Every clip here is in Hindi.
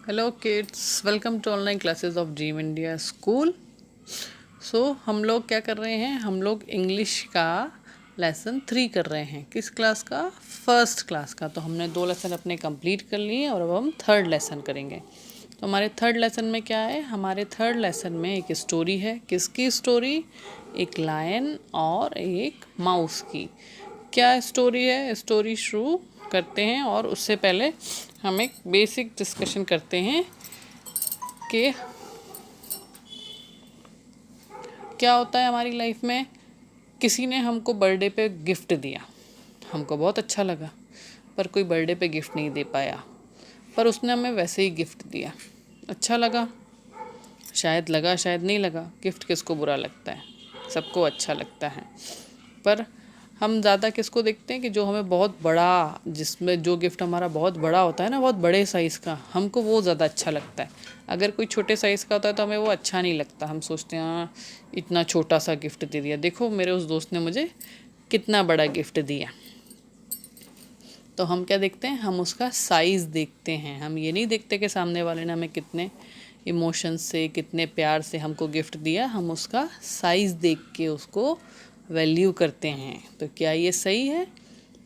Hello kids, welcome to online classes of Dream India School. हम लोग क्या कर रहे हैं? हम लोग इंग्लिश का लेसन 3 कर रहे हैं। किस क्लास का? फर्स्ट क्लास का। तो हमने 2 लेसन अपने कंप्लीट कर लिए और अब हम थर्ड लेसन करेंगे। तो हमारे थर्ड लेसन में क्या है? हमारे थर्ड लेसन में एक स्टोरी है। किसकी स्टोरी? एक लायन और एक माउस की। क्या स्टोरी है? स्टोरी शुरू करते हैं और उससे पहले हम एक बेसिक डिस्कशन करते हैं कि क्या होता है हमारी लाइफ में। किसी ने हमको बर्थडे पे गिफ्ट दिया, हमको बहुत अच्छा लगा, पर कोई बर्थडे पे गिफ्ट नहीं दे पाया, पर उसने हमें वैसे ही गिफ्ट दिया। अच्छा लगा, शायद लगा, शायद नहीं लगा। गिफ्ट किसको बुरा लगता है? सबको अच्छा लगता है। पर हम ज़्यादा किसको देखते हैं कि जो हमें बहुत बड़ा, जिसमें जो गिफ्ट हमारा बहुत बड़ा होता है ना, बहुत बड़े साइज़ का, हमको वो ज़्यादा अच्छा लगता है। अगर कोई छोटे साइज़ का होता है तो हमें वो अच्छा नहीं लगता। हम सोचते हैं हाँ, इतना छोटा सा गिफ्ट दे दिया, देखो मेरे उस दोस्त ने मुझे कितना बड़ा गिफ्ट दिया। तो हम क्या देखते हैं? हम उसका साइज़ देखते हैं। हम ये नहीं देखते कि सामने वाले ने हमें कितने इमोशंस से, कितने प्यार से हमको गिफ्ट दिया। हम उसका साइज़ देख के उसको वैल्यू करते हैं। तो क्या ये सही है?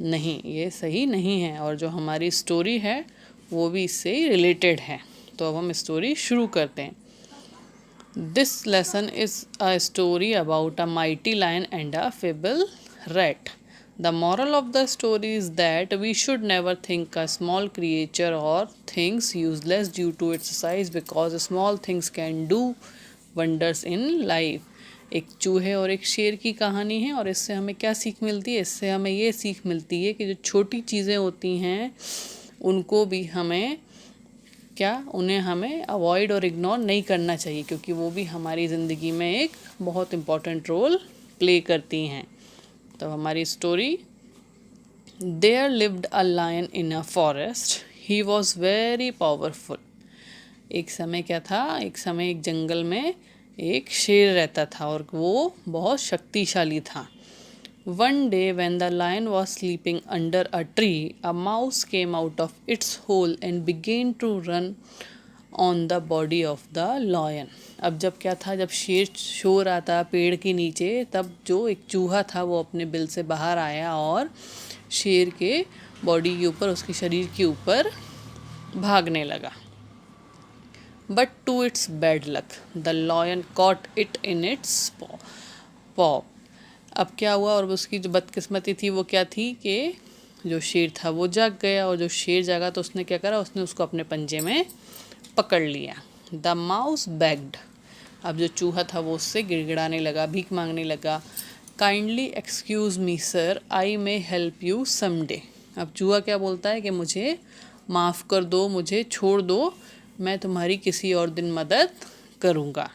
नहीं, ये सही नहीं है। और जो हमारी स्टोरी है वो भी इससे ही रिलेटेड है। तो अब हम स्टोरी शुरू करते हैं। This lesson is a story about a mighty lion and a fable rat. The moral of the story is that we should never think a small creature or things useless due to its size, because small things can do wonders in life. एक चूहे और एक शेर की कहानी है और इससे हमें क्या सीख मिलती है? इससे हमें ये सीख मिलती है कि जो छोटी चीज़ें होती हैं उनको भी हमें उन्हें हमें अवॉइड और इग्नोर नहीं करना चाहिए, क्योंकि वो भी हमारी ज़िंदगी में एक बहुत इम्पोर्टेंट रोल प्ले करती हैं। तो हमारी story, there lived a lion in a forest, he was very powerful. एक समय क्या था? एक समय एक जंगल में एक शेर रहता था और वो बहुत शक्तिशाली था। One day when the lion was sleeping under a tree, a mouse came out of its hole and began to run on the body of the lion. अब जब क्या था? जब शेर सो रहा था पेड़ के नीचे, तब जो एक चूहा था वो अपने बिल से बाहर आया और शेर के बॉडी के ऊपर, उसके शरीर के ऊपर भागने लगा। But to its bad luck the lion caught it in its paw. अब क्या हुआ? और उसकी जो बदकिस्मती थी वो क्या थी कि जो शेर था वो जाग गया, और जो शेर जागा तो उसने क्या करा? उसने उसको अपने पंजे में पकड़ लिया। The mouse bagged. अब जो चूहा था वो उससे गिड़गिड़ाने लगा, भीख मांगने लगा। Kindly excuse me sir, I may help you someday. अब चूहा क्या बोलता है कि मुझे माफ़ कर दो, मुझे छोड़ दो, मैं तुम्हारी किसी और दिन मदद करूँगा।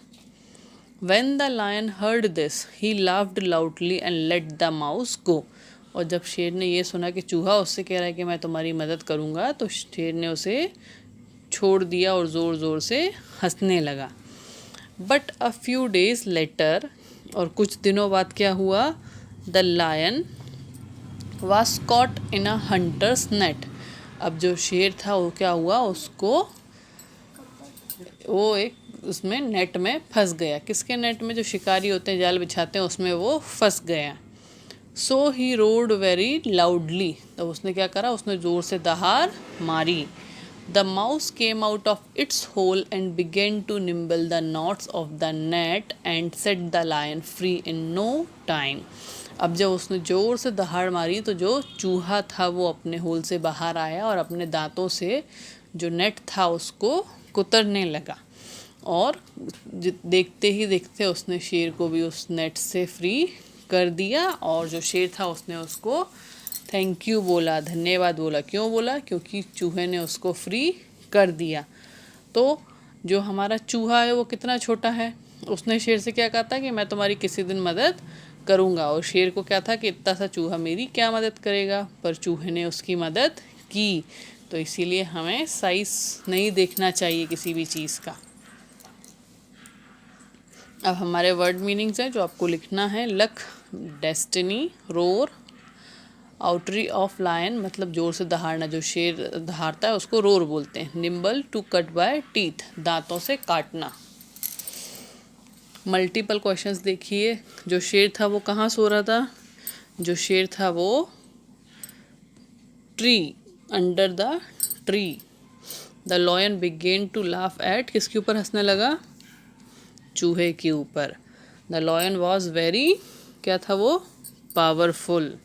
When the lion heard this, he laughed loudly and let the mouse go. और जब शेर ने ये सुना कि चूहा उससे कह रहा है कि मैं तुम्हारी मदद करूँगा, तो शेर ने उसे छोड़ दिया और ज़ोर ज़ोर से हंसने लगा। But a few days later, और कुछ दिनों बाद क्या हुआ? The lion was caught in a hunter's net. अब जो शेर था वो क्या हुआ? उसको वो एक उसमें नेट में फंस गया। किसके नेट में? जो शिकारी होते हैं, जाल बिछाते हैं, उसमें वो फंस गया। So he roared very loudly. तो उसने क्या करा? उसने ज़ोर से दहाड़ मारी। The mouse came out of its hole and began to nibble the knots of the net and set the lion free in no time. अब जब उसने ज़ोर से दहाड़ मारी तो जो चूहा था वो अपने होल से बाहर आया और अपने दांतों से जो नेट था उसको कुतरने लगा, और देखते ही देखते उसने शेर को भी उस नेट से फ्री कर दिया। और जो शेर था उसने उसको थैंक यू बोला, धन्यवाद बोला। क्यों बोला? क्योंकि चूहे ने उसको फ्री कर दिया। तो जो हमारा चूहा है वो कितना छोटा है, उसने शेर से क्या कहा था कि मैं तुम्हारी किसी दिन मदद करूँगा, और शेर को क्या था कि इतना सा चूहा मेरी क्या मदद करेगा, पर चूहे ने उसकी मदद की। तो इसीलिए हमें साइज़ नहीं देखना चाहिए किसी भी चीज़ का। अब हमारे वर्ड मीनिंग्स हैं जो आपको लिखना है। Luck, destiny, roar, outcry of lion मतलब जोर से दहाड़ना, जो शेर दहाड़ता है उसको रोर बोलते हैं। Nibble to cut by teeth, दांतों से काटना। मल्टीपल क्वेश्चंस देखिए। जो शेर था वो कहाँ सो रहा था? जो शेर था वो tree, under the tree. The lion began to laugh at, किसके ऊपर हंसने लगा? चूहे के ऊपर। द लॉयन वॉज वेरी, क्या था वो? Powerful.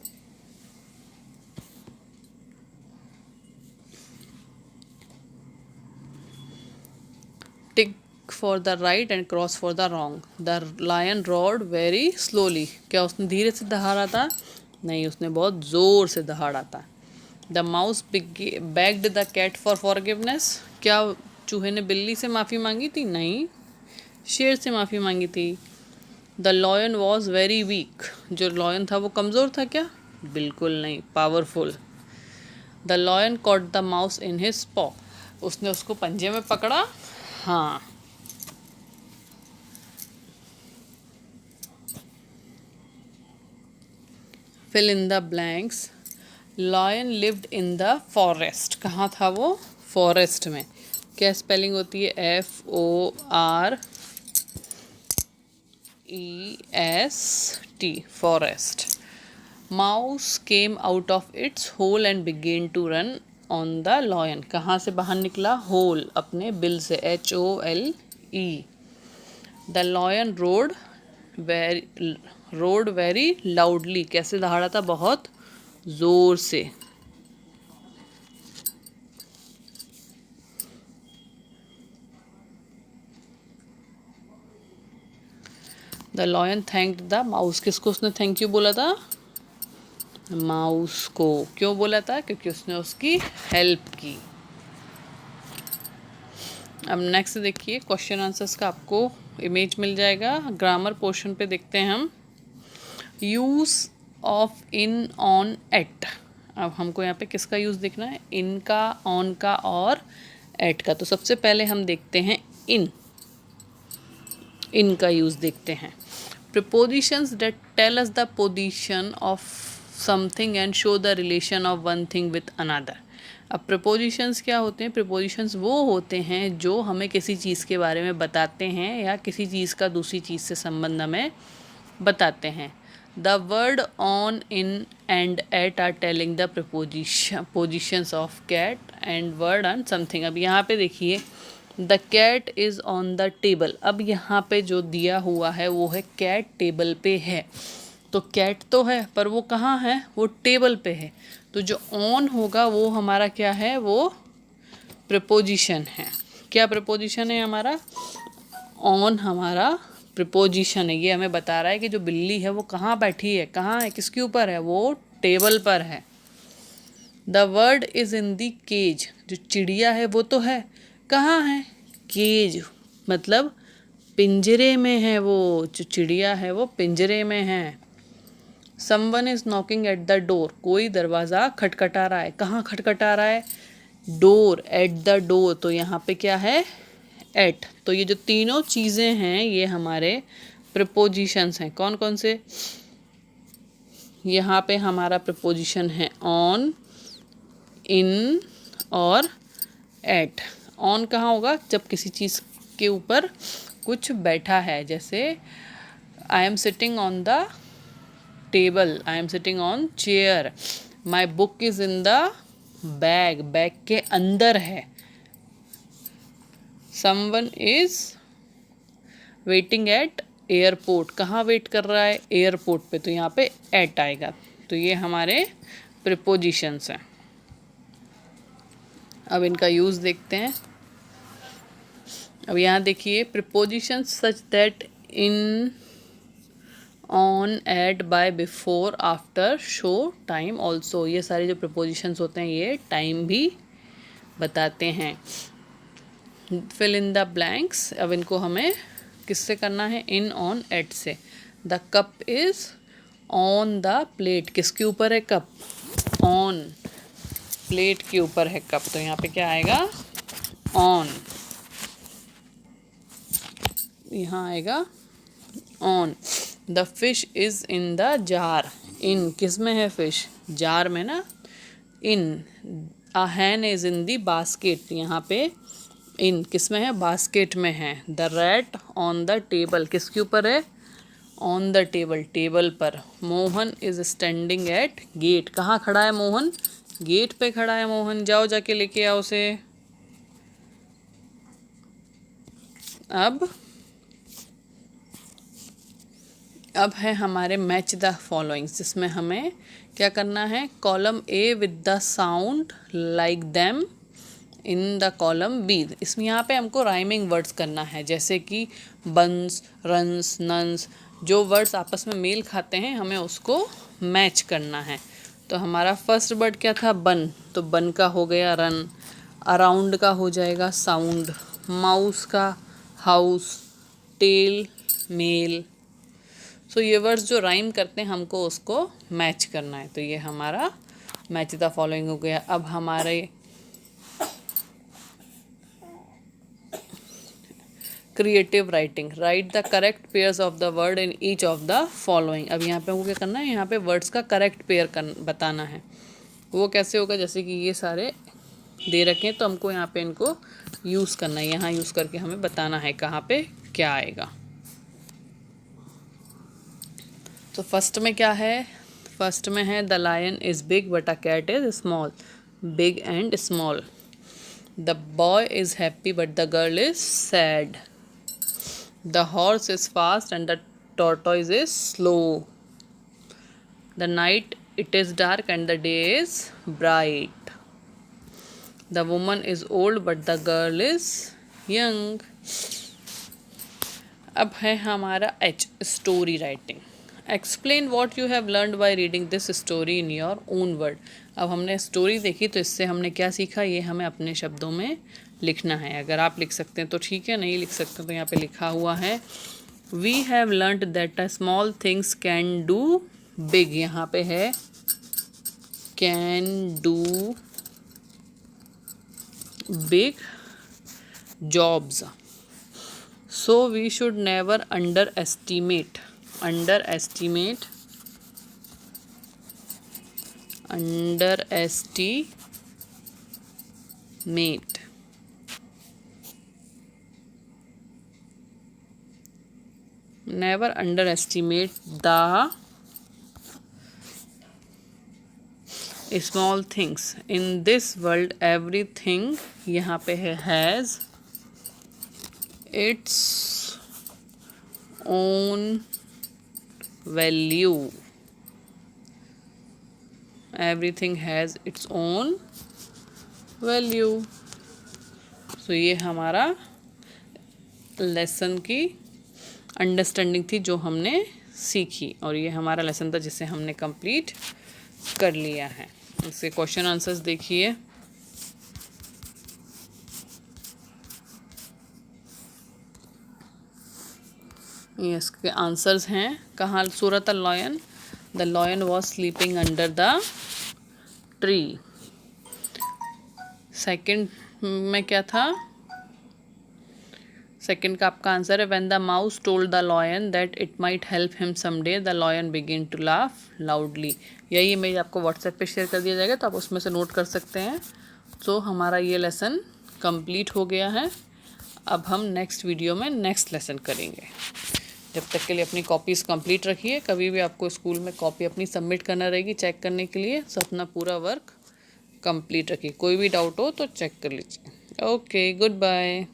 Tick for the right and cross for the wrong. The lion roared very slowly, क्या उसने धीरे से दहाड़ा था? नहीं, उसने बहुत ज़ोर से दहाड़ा था। The mouse begged the cat for forgiveness, क्या चूहे ने बिल्ली से माफ़ी मांगी थी? नहीं, शेर से माफ़ी मांगी थी। The lion was very weak, जो लॉयन था वो कमज़ोर था क्या? बिल्कुल नहीं, powerful. The lion caught the mouse in his paw, उसने उसको पंजे में पकड़ा। हाँ। Fill in the blanks. Lion lived in the forest, कहाँ था वो? फॉरेस्ट में। क्या स्पेलिंग होती है? FOREST, forest. Mouse came out of its hole and began to run on the lion, कहाँ से बाहर निकला? होल, अपने बिल से, HOLE। The lion roared very loudly, कैसे दहाड़ा था? बहुत जोर से। The lion thanked the mouse, किसको उसने थैंक यू बोला था? माउस को। क्यों बोला था? क्योंकि उसने उसकी हेल्प की। अब नेक्स्ट देखिए, क्वेश्चन आंसर्स का आपको इमेज मिल जाएगा। ग्रामर पोर्शन पे देखते हैं हम। Use of in, on, at. अब हमको यहाँ पे किसका यूज़ देखना है? इन का, ऑन का और एट का। तो सबसे पहले हम देखते हैं इन का यूज़ देखते हैं। Prepositions that tell us the position of something and show the relation of one thing with another. अब प्रीपोजिशंस क्या होते हैं? प्रीपोजिशंस वो होते हैं जो हमें किसी चीज़ के बारे में बताते हैं या किसी चीज़ का दूसरी चीज़ से संबंध हमें बताते हैं। The word on, in and at are telling the positions of cat and word on something. अब यहाँ पे देखिए, the cat is on the table. अब यहाँ पे जो दिया हुआ है वो है कैट टेबल पे है। तो कैट तो है पर वो कहाँ है? वो टेबल पे है। तो जो ऑन होगा वो हमारा क्या है? वो प्रीपोजिशन है। क्या प्रीपोजिशन है हमारा? ऑन हमारा प्रीपोजिशन है। ये हमें बता रहा है कि जो बिल्ली है वो कहाँ बैठी है, कहाँ है, किसके ऊपर है? वो टेबल पर है। The word is in the cage, जो चिड़िया है वो तो है, कहाँ है? केज मतलब पिंजरे में है वो, जो चिड़िया है वो पिंजरे में है। Someone is knocking at the door, कोई दरवाज़ा खटखटा रहा है, कहाँ खटखटा रहा है? Door, at the door. तो यहाँ पे क्या है? एट। तो ये जो तीनों चीज़ें हैं ये हमारे प्रीपोजिशंस हैं। कौन कौन से? यहाँ पे हमारा प्रीपोजिशन है ऑन, इन और एट। ऑन कहाँ होगा? जब किसी चीज़ के ऊपर कुछ बैठा है, जैसे I am sitting on the table, I am sitting on chair, my book is in the bag, bag के अंदर है। Someone is waiting eight airport, कहाँ वेट कर रहा है? एयरपोर्ट पे। तो यहाँ पे एट आएगा। तो ये हमारे प्रीपोजिशंस हैं। अब इनका यूज़ देखते हैं। अब यहाँ देखिए, prepositions such that in, on, at, by, before, after, show, time, also. ये सारे जो प्रीपोजिशंस होते हैं ये टाइम भी बताते हैं। Fill in the blanks. अब इनको हमें किससे करना है? इन, ऑन, एट से। The cup is on the plate, किसके ऊपर है कप? ऑन, प्लेट के ऊपर है कप। तो यहाँ पे क्या आएगा? ऑन। यहाँ आएगा on. The fish is in the jar, in किस में है फिश, जार में ना। इन अ हैन इज इन दी बास्केट, यहाँ पे इन किस में है, बास्केट में है। The rat on the table किसके ऊपर है, ऑन द टेबल, टेबल पर। Mohan is standing at gate, कहाँ खड़ा है मोहन, गेट पे खड़ा है मोहन, जाओ जाके लेके आओ उसे। अब है हमारे मैच द फॉलोइंग्स, जिसमें हमें क्या करना है, column A with the sound like them in the column B. इसमें यहाँ पे हमको राइमिंग वर्ड्स करना है, जैसे कि बंस, रंस, नंस, जो वर्ड्स आपस में मेल खाते हैं हमें उसको मैच करना है। तो हमारा फर्स्ट वर्ड क्या था, बन, तो बन का हो गया रन। अराउंड का हो जाएगा साउंड। माउस का हाउस। Tail mail. सो ये वर्ड्स जो राइम करते हैं हमको उसको मैच करना है। तो ये हमारा मैच द फॉलोइंग हो गया। अब हमारे creative writing, right the correct pairs of the word in each of the following. अब यहाँ पे हमको क्या करना है, यहाँ पे वर्ड्स का करेक्ट पेयर बताना है। वो कैसे होगा, जैसे कि ये सारे दे रखे हैं तो हमको यहाँ पे इनको यूज़ करना है, यहाँ यूज़ करके हमें बताना है कहाँ पे क्या आएगा। तो फर्स्ट में क्या है, फर्स्ट में है the lion is big but a cat is small, big and small. The boy is happy but the girl is sad. The horse is fast and the tortoise is slow. The night it is dark and the day is bright. The woman is old but the girl is young. अब है हमारा H, story writing. Explain what you have learned by reading this story in your own word. अब हमने स्टोरी देखी तो इससे हमने क्या सीखा, ये हमें अपने शब्दों में लिखना है। अगर आप लिख सकते हैं तो ठीक है, नहीं लिख सकते तो यहाँ पे लिखा हुआ है we have learned that a small things can do big, यहाँ पे है can do big jobs. So we should never underestimate never underestimate the small things in this world। everything यहाँ पे है has its own value, everything has its own value। तो ये हमारा लेसन की अंडरस्टैंडिंग थी जो हमने सीखी, और ये हमारा लेसन था जिसे हमने कंप्लीट कर लिया है। इसके क्वेश्चन आंसर्स देखिए। ये इसके आंसर्स हैं, कहाँ सूरत lion, the lion was sleeping under the tree. Second में क्या था, सेकंड का आपका आंसर है when the mouse told the lion that it might help him someday the lion begin to laugh loudly. यही इमेज आपको व्हाट्सएप पे शेयर कर दिया जाएगा तो आप उसमें से नोट कर सकते हैं। तो हमारा ये लेसन कंप्लीट हो गया है। अब हम नेक्स्ट वीडियो में नेक्स्ट लेसन करेंगे। जब तक के लिए अपनी कॉपीज़ कंप्लीट रखिए। कभी भी आपको स्कूल में कॉपी अपनी सबमिट करना रहेगी चेक करने के लिए, तो अपना पूरा वर्क कंप्लीट रखिए। कोई भी डाउट हो तो चेक कर लीजिए। Okay, good bye.